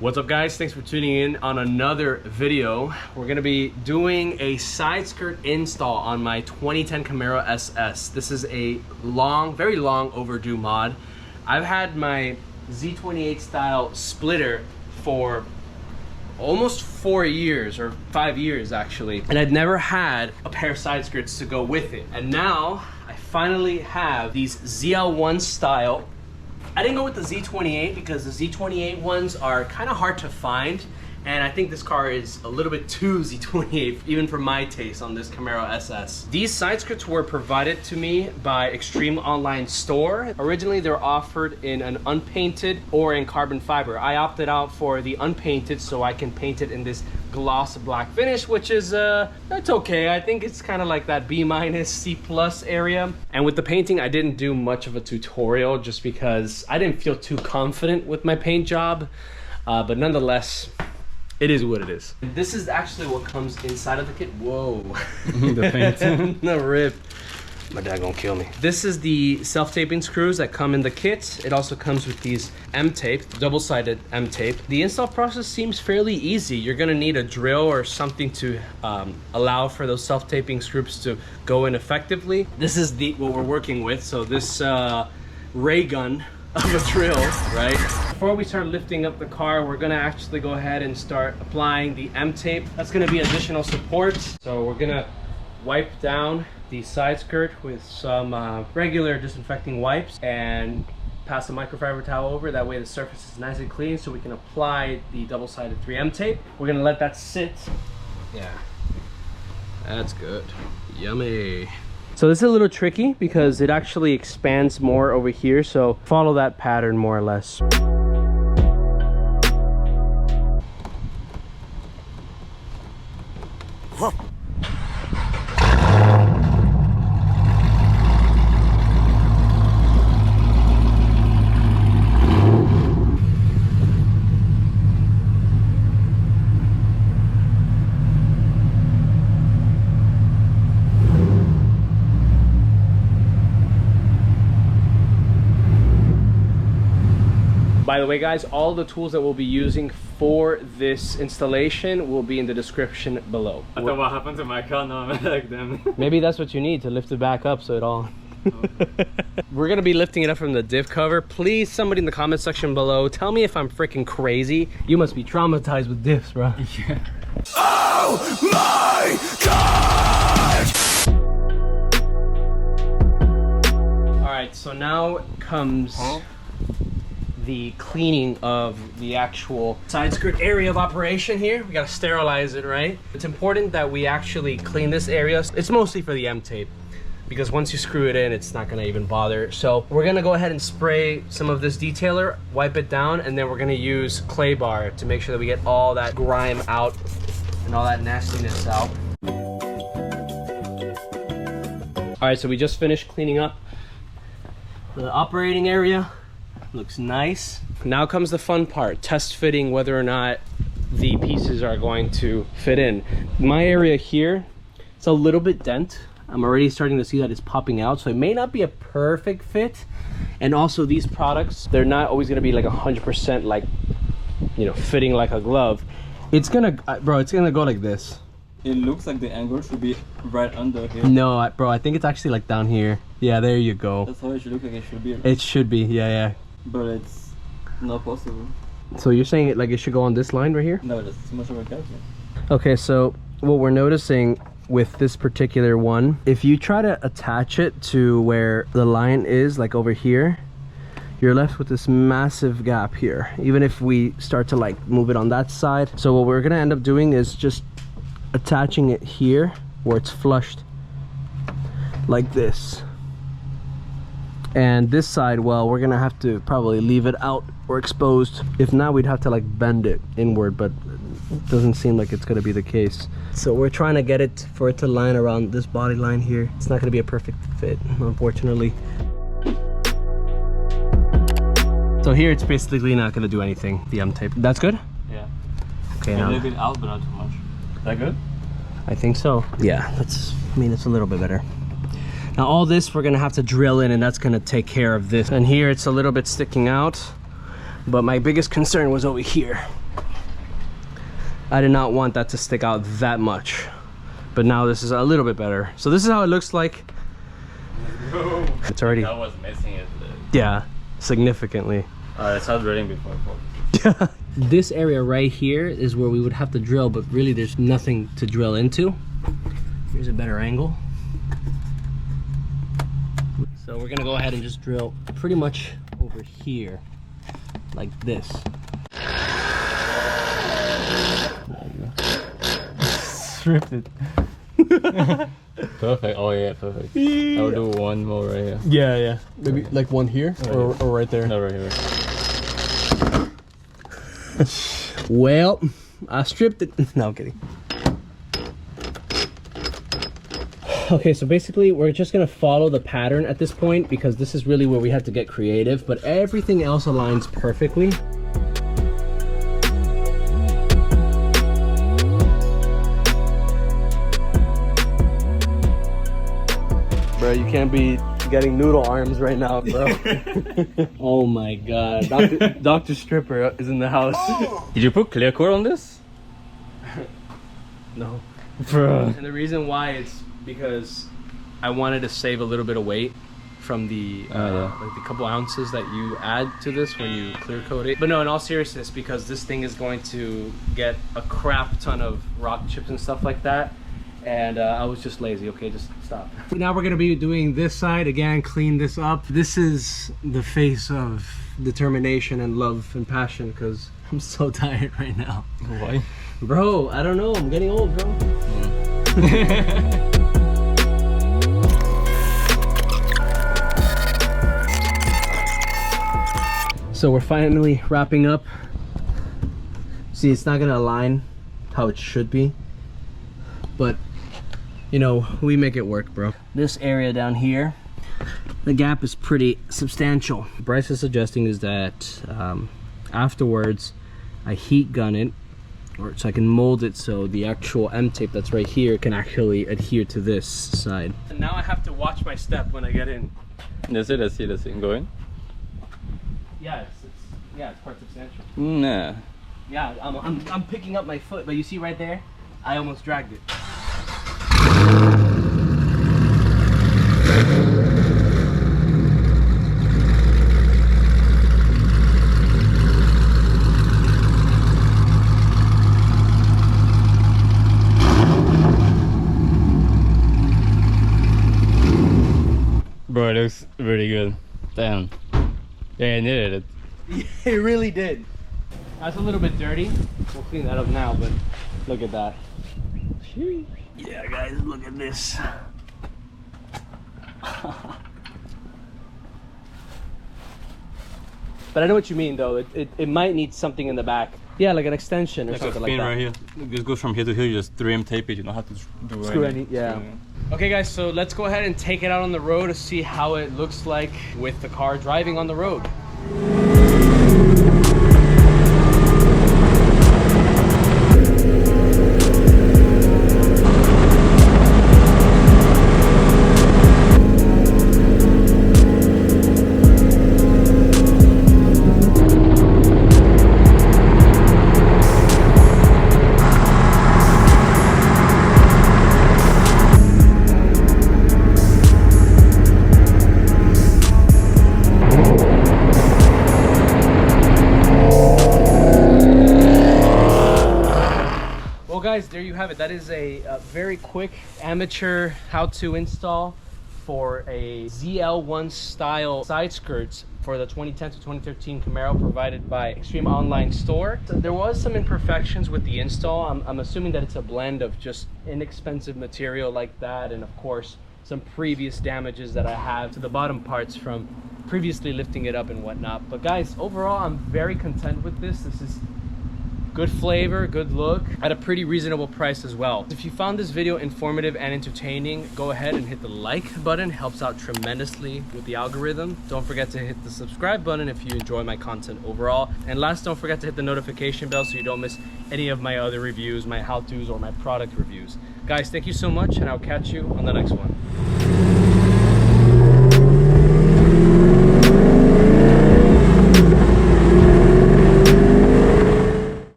What's up guys, thanks for tuning in on another video. We're gonna be doing a side skirt install on my 2010 Camaro SS. This is a very long overdue mod. I've had my Z28 style splitter for almost 4 years, or 5 years actually, and I'd never had a pair of side skirts to go with it. And now I finally have these ZL1 style. I didn't go with the Z28 because the Z28 ones are kind of hard to find, and I think this car is a little bit too Z28, even for my taste on this Camaro SS. These side skirts were provided to me by Extreme Online Store. Originally, they were offered in an unpainted or in carbon fiber. I opted out for the unpainted so I can paint it in this gloss black finish, which is it's okay. I think it's kind of like that B-, C+ area. And with the painting, I didn't do much of a tutorial just because I didn't feel too confident with my paint job, but nonetheless, it is what it is. This is actually what comes inside of the kit. Whoa. The paint. The rip. My dad gonna kill me. This is the self-taping screws that come in the kit. It also comes with these M-tape, double-sided M-tape. The install process seems fairly easy. You're gonna need a drill or something to allow for those self-taping screws to go in effectively. This is what we're working with. So this ray gun of a drill, right? Before we start lifting up the car, we're gonna actually go ahead and start applying the M-tape. That's gonna be additional support. So we're gonna wipe down the side skirt with some regular disinfecting wipes and pass a microfiber towel over. That way the surface is nice and clean so we can apply the double-sided 3M tape. We're gonna let that sit. Yeah, that's good. Yummy. So this is a little tricky because it actually expands more over here, so follow that pattern more or less. By the way guys, all the tools that we'll be using for this installation will be in the description below. I thought what happened to my car, now I like them. Maybe that's what you need to lift it back up so it all... We're gonna be lifting it up from the diff cover. Please, somebody in the comment section below, tell me if I'm freaking crazy. You must be traumatized with diffs, bro. Yeah. Oh my God! Alright, so now comes the cleaning of the actual side skirt area of operation here. We gotta sterilize it, right? It's important that we actually clean this area. It's mostly for the M-tape, because once you screw it in, it's not gonna even bother. So we're gonna go ahead and spray some of this detailer, wipe it down, and then we're gonna use clay bar to make sure that we get all that grime out and all that nastiness out. All right, so we just finished cleaning up the operating area. Looks nice. Now comes the fun part, test fitting whether or not the pieces are going to fit in. My area here, it's a little bit dent. I'm already starting to see that it's popping out, so it may not be a perfect fit. And also these products, they're not always gonna be like 100% like, you know, fitting like a glove. It's gonna, bro, it's gonna go like this. It looks like the angle should be right under here. No, bro, I think it's actually like down here. Yeah, there you go. That's how it should look like. It should be. It should be, yeah. But it's not possible. So you're saying it like it should go on this line right here? No, that's too much of a gap. Okay, so what we're noticing with this particular one, if you try to attach it to where the line is, like over here, you're left with this massive gap here, even if we start to like move it on that side. So what we're gonna end up doing is just attaching it here where it's flushed like this. And this side, well, we're gonna have to probably leave it out or exposed. If not, we'd have to like bend it inward, but it doesn't seem like it's gonna be the case. So we're trying to get it for it to line around this body line here. It's not gonna be a perfect fit, unfortunately. So here it's basically not gonna do anything, the M-tape. That's good? Yeah. Okay, A now. little bit out, but not too much. Is that good? I think so. Yeah, that's, I mean, it's a little bit better. Now all this we're gonna have to drill in, and that's gonna take care of this. And here it's a little bit sticking out, but my biggest concern was over here. I did not want that to stick out that much, but now this is a little bit better. So this is how it looks like. Bro, it's already, that was missing it. yeah, significantly. It's not drilling before. Yeah. This area right here is where we would have to drill, but really there's nothing to drill into. Here's a better angle. So we're gonna go ahead and just drill pretty much over here, like this. Stripped it. Perfect. Oh yeah, perfect. I will do one more right here. Yeah, yeah. Maybe like one here, or right there. No, right here. Well, I stripped it. No, I'm kidding. Okay, so basically we're just gonna follow the pattern at this point because this is really where we have to get creative, but everything else aligns perfectly. Bro, you can't be getting noodle arms right now, bro. Oh my god. Dr. Stripper is in the house. Did you put clear coat on this? No. Bro. And the reason why is because I wanted to save a little bit of weight from the like the couple ounces that you add to this when you clear coat it. But no, in all seriousness, because this thing is going to get a crap ton of rock chips and stuff like that. And I was just lazy. Okay, just stop. Now we're gonna be doing this side again, clean this up. This is the face of determination and love and passion because I'm so tired right now. Why? Bro, I don't know. I'm getting old, bro. So we're finally wrapping up. See, it's not gonna align how it should be, but you know, we make it work, bro. This area down here, the gap is pretty substantial. Bryce is suggesting is that afterwards I heat gun it, or so I can mold it so the actual M tape that's right here can actually adhere to this side. And now I have to watch my step when I get in. That's it. Let's see. Go in. Yeah, it's quite substantial. Nah. Yeah, I'm picking up my foot, but you see right there, I almost dragged it. Bro, it looks really good. Damn. Yeah, I needed it. It really did. That's a little bit dirty. We'll clean that up now, but look at that. Yeah, guys, look at this. But I know what you mean, though. It might need something in the back. Yeah, like an extension or Like something a like pin that. right here. It just goes from here to here. You just 3M tape it. You don't have to do Screw anything. any, yeah. Okay, guys, so let's go ahead and take it out on the road to see how it looks like with the car driving on the road. Guys, there you have it. That is a very quick amateur how-to install for a ZL1 style side skirts for the 2010 to 2013 Camaro provided by Extreme Online Store. So there was some imperfections with the install. I'm assuming that it's a blend of just inexpensive material like that and of course some previous damages that I have to the bottom parts from previously lifting it up and whatnot. But guys, overall I'm very content with this. This is good flavor, good look, at a pretty reasonable price as well. If you found this video informative and entertaining, go ahead and hit the like button. Helps out tremendously with the algorithm. Don't forget to hit the subscribe button if you enjoy my content overall. And last, don't forget to hit the notification bell so you don't miss any of my other reviews, my how-tos, or my product reviews. Guys, thank you so much, and I'll catch you on the next one.